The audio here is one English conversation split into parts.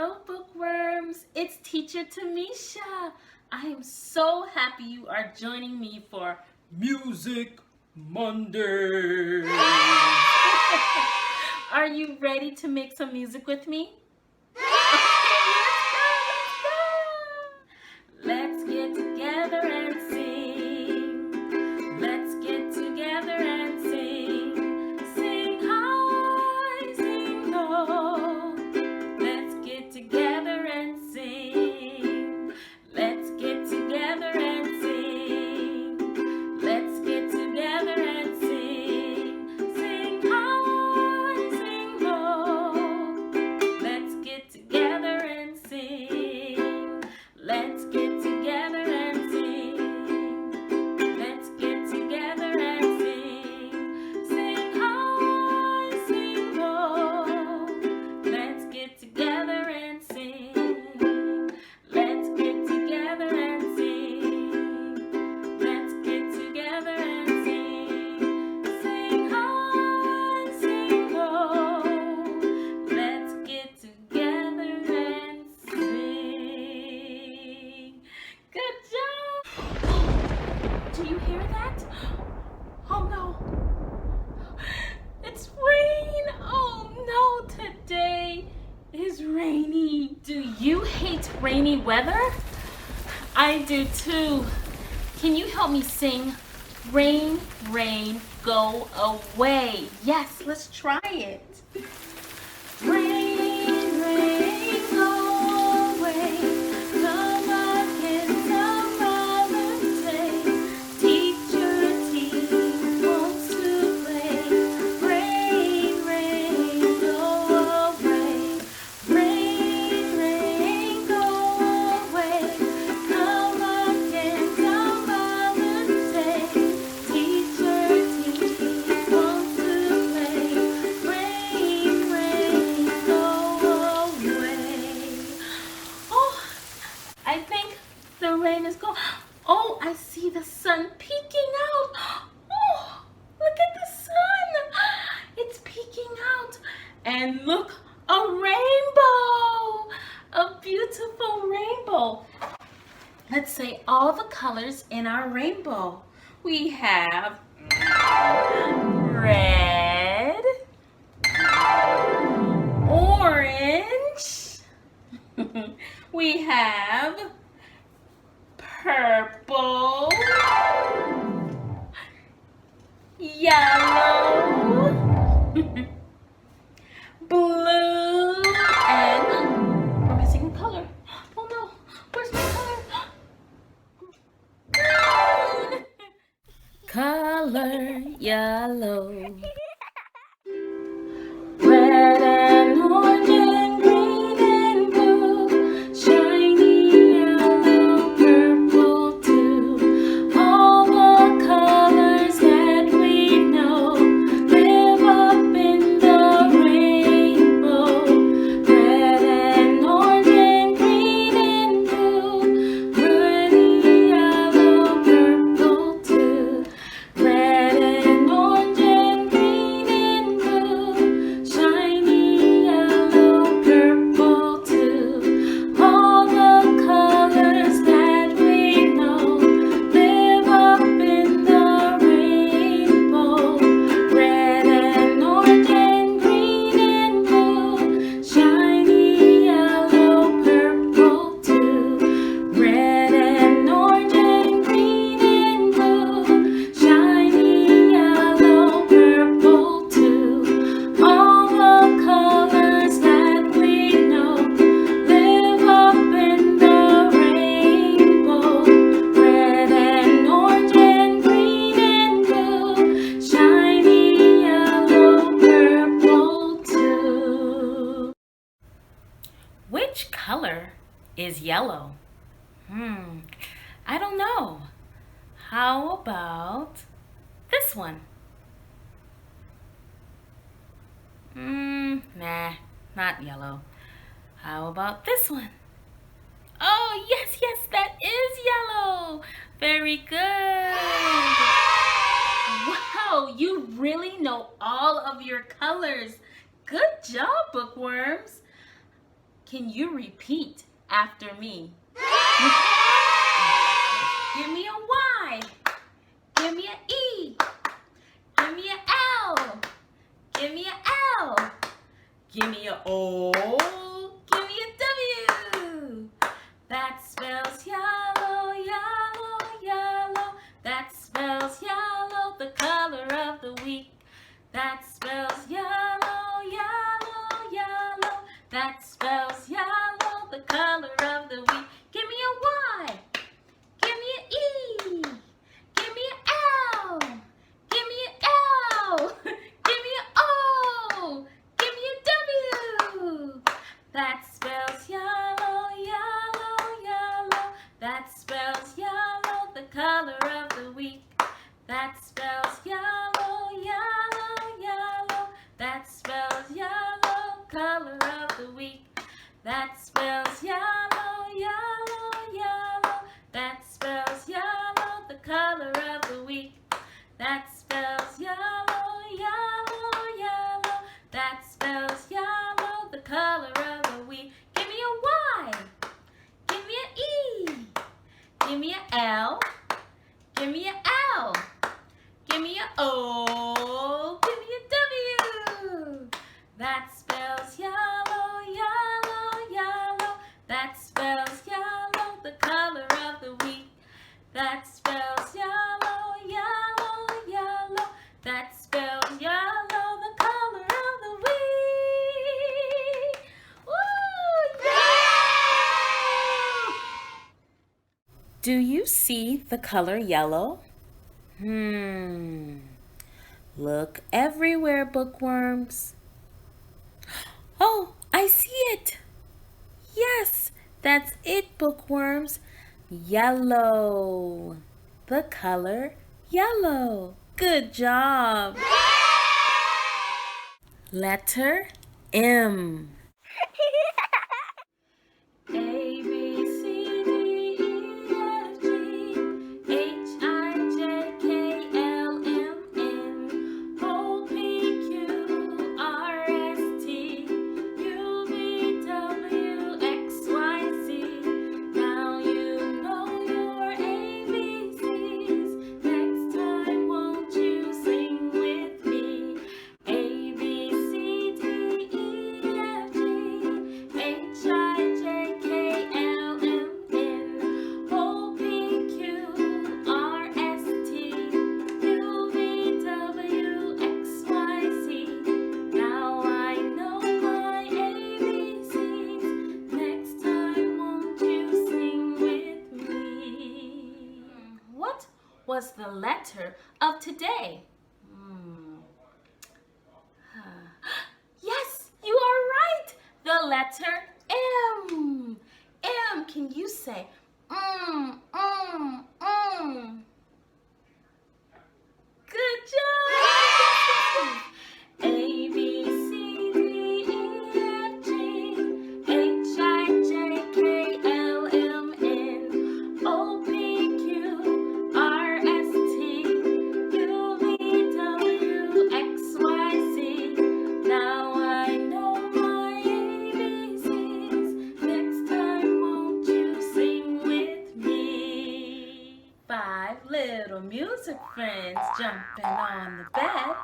Hello, bookworms. It's Teacher Tamisha. I am so happy you are joining me for Music Monday. Are you ready to make some music with me? Let's get together and sing. Let's get together and sing. Sing high, sing low. Let's get together and sing. Let's get together and sing. Let's get together and sing. Sing high, sing low. Let's get together and sing. Let's get together and sing. Let's get together and sing. Sing high, sing low. Let's get together and sing. Let's get together and sing. Let's get together and sing. Sing high, sing low. Let's get together and sing. Good job! Do you hear that? Oh no. It's rain! Oh no, today is rainy. Do you hate rainy weather? I do too. Can you help me sing Rain, Rain, Go Away? Yes, let's try it. Rain, rain, go away. Come again some other day. Teacher T wants to play. Rain, rain, go away. Rain, rain, go away. Come again some other day. Teacher T wants to play. Rain, rain, go away. Oh, I think the rain is gone. Oh, I see the sun peeking out. Oh, look at the sun. It's peeking out. And look, a rainbow. A beautiful rainbow. Let's say all the colors in our rainbow. We have red, orange, we have purple, yellow, blue, and we're missing a color. Oh no, where's my color? Green. Color yellow. Red and orange and green and blue, shiny yellow, purple too. All the colors that we know live up in the rainbow. Red and orange and green and blue, pretty yellow, purple too. Red and orange and green and blue, shiny yellow, purple too. All the colors that we know live up in the rainbow. Red and orange and green and blue, shiny yellow, purple too. Red and orange and green and blue, shiny yellow, purple too. All the colors that we know live up in the rainbow. Red and orange and green and blue, shiny yellow, purple too. Which color is yellow? I don't know. How about this one? Nah, not yellow. How about this one? Oh, yes, that is yellow. Very good. Wow, you really know all of your colors. Good job, bookworms. can you repeat after me? Give me a Y. Give me an E. Give me an L. Give me an L. Give me a O. Give me a W. That spells yellow, yellow, yellow. That spells yellow, the color of the week. That spells yellow, yellow, yellow. That spells yellow, the color of the week. Give me a Y. Give me an E. Give me an L. Give me an L. Give me an O. Give me a W. That spells yellow, yellow, yellow. That spells yellow, the color of the week. That spells yellow, yellow, yellow. That spells yellow, color of the week. That spells yellow, yellow, yellow. That spells yellow, the color of the week. That spells yellow, yellow, yellow. That spells yellow, the color of the week. Give me a Y. Give me an E. Give me an L. Give me an L. Give me an O. Give me a W. That spells yellow, yellow, yellow. That spells yellow, the color of the week. That spells yellow, yellow, yellow. That spells yellow, the color of the week. Woo! Yeah! Do you see the color yellow? Look everywhere, bookworms. Oh, I see it. Yes, that's it, bookworms. Yellow. The color yellow. Good job. Letter M. A, B, C, D, E, F, G, H, I, J, K, L, M, N, O, P, Q, R, S, T, U, V, W, X, Y, Z. Now you know your ABCs. Next time, won't you sing with me? A, B, C, D, E, F, G, H, I, J, K, L, M, N, O, P, Q, R, S, T, U, V, W, X, Y, Z. Now I know my ABCs. Next time, won't you sing with me? What was the letter of today? Yes, you are right. The letter M. M, can you say Good job. A, B, C, D, E, F, G, H, I, J, K, L, M, N, O, P, Q, R, S, T, U, V, W, X, Y, Z. Now I know my ABCs. Next time, won't you sing with me? 5 little music friends jumping on the bed.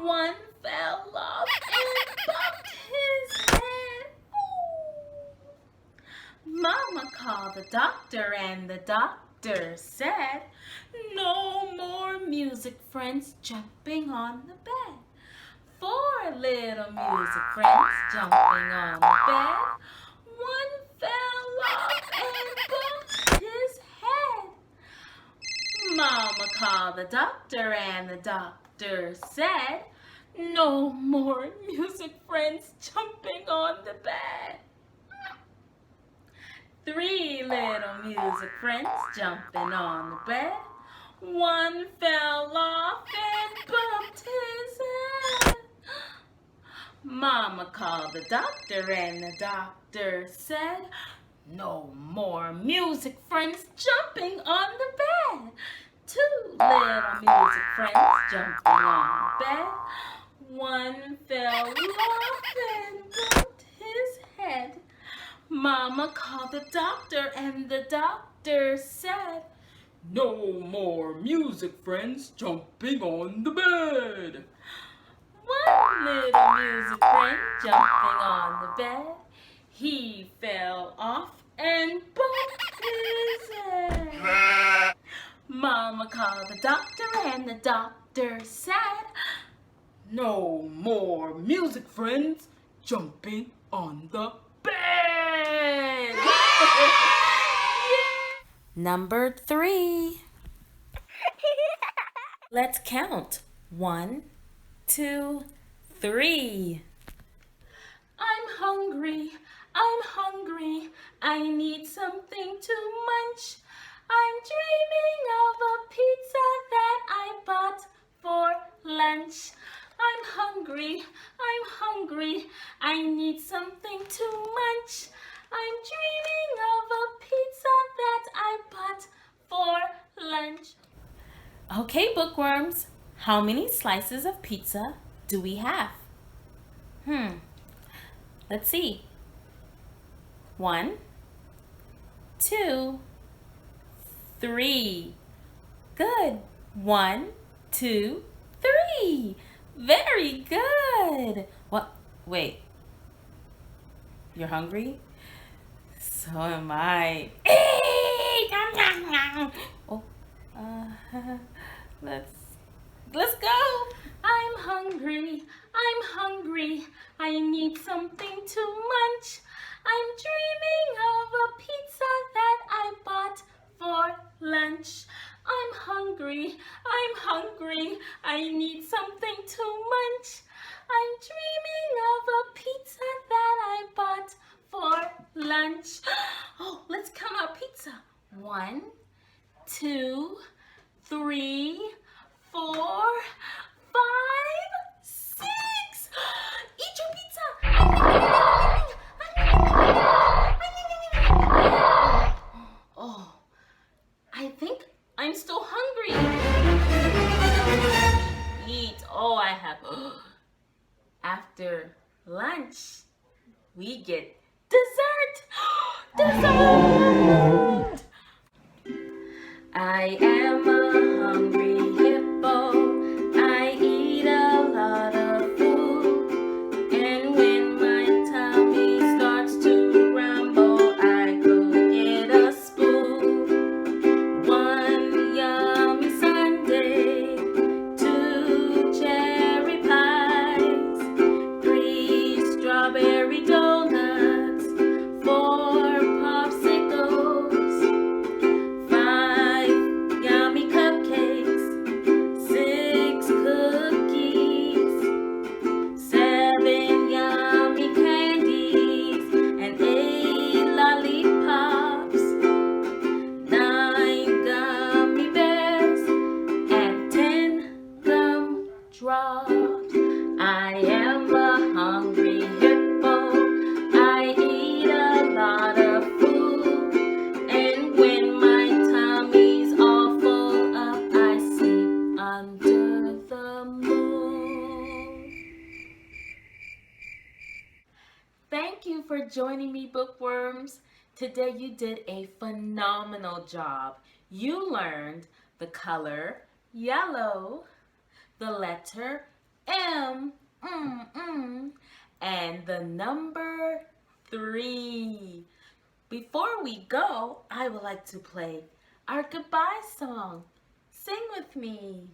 One fell off and bumped his head. Ooh. Mama called the doctor and the doctor said, no more music friends jumping on the bed. 4 little music friends jumping on the bed. One fell off and bumped his head. Mama called the doctor and the doctor said, no more music friends jumping on the bed. 3 little music friends jumping on the bed. One fell off and bumped his head. Mama called the doctor and the doctor said, no more music friends jumping on the bed. 2 little music friends jumping on the bed. One fell off and bumped his head. Mama called the doctor and the doctor said, "No more music, friends, jumping on the bed." One little music friend jumping on the bed, he fell off and bumped his head. Mama called the doctor and the doctor said, "No more music, friends, jumping on the bed." Number 3. Let's count. 1, 2, 3. I'm hungry, I need something to munch. I'm dreaming of a pizza that I bought for lunch. I'm hungry, I need something to munch. I'm dreaming of a pizza that I bought for lunch. Okay, bookworms, how many slices of pizza do we have? Let's see. 1, 2, 3. Good. 1, 2, 3. Very good. What? Wait. You're hungry? So am I. Oh, let's go. I'm hungry, I need something to munch. I'm dreaming of a pizza that I bought for lunch. I'm hungry, I need something to munch. I'm dreaming of a pizza that I bought for lunch. Oh, let's count our pizza. 1, 2, 3, 4, 5, 6. Eat your pizza. Oh, I think I'm still hungry. Eat all I have. After lunch, we get dessert. Dessert. I am a hungry hippo. I eat a lot of food. And when my tummy starts to rumble, I go get a spoon. 1 yummy sundae, 2 cherry pies, 3 strawberry donuts, 4 popsicles, 5 yummy cupcakes, 6 cookies, 7 yummy candies, and 8 lollipops, 9 gummy bears, and 10 gumdrops. I am a hungry hippo. I eat a lot of food. And when my tummy's all full up, I sleep under the moon. Thank you for joining me, bookworms. Today you did a phenomenal job. You learned the color yellow, the letter M, and the number 3. Before we go, I would like to play our goodbye song. Sing with me.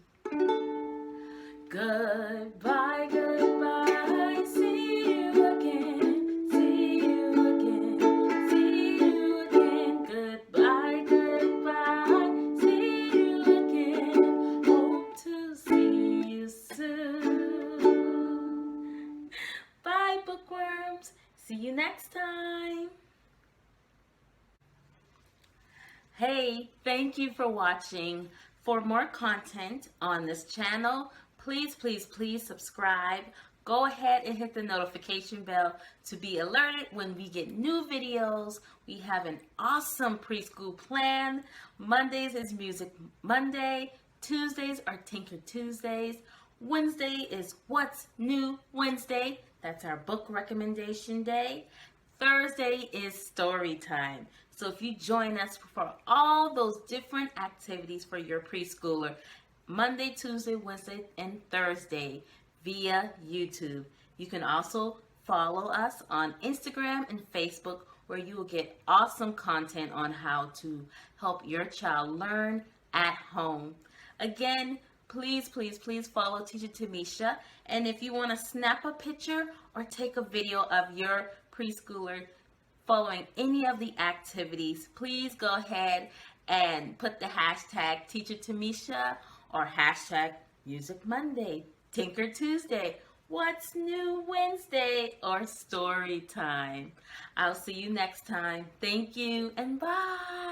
Goodbye, goodbye, see you again, see you again, see you again. Goodbye, goodbye, see you again, hope to see you soon. Bye, bookworms, see you next time. Hey, thank you for watching. For more content on this channel, please subscribe. Go ahead and hit the notification bell to be alerted when we get new videos. We have an awesome preschool plan. Mondays is Music Monday. Tuesdays are Tinker Tuesdays. Wednesday is What's New Wednesday. That's our book recommendation day. Thursday is story time. So if you join us for all those different activities for your preschooler, Monday, Tuesday, Wednesday, and Thursday via YouTube. You can also follow us on Instagram and Facebook, where you will get awesome content on how to help your child learn at home. Again, please follow Teacher Tamisha. And if you want to snap a picture or take a video of your preschooler following any of the activities, please go ahead and put the hashtag Teacher Tamisha or hashtag Music Monday, Tinker Tuesday, What's New Wednesday, or Story Time. I'll see you next time. Thank you and bye.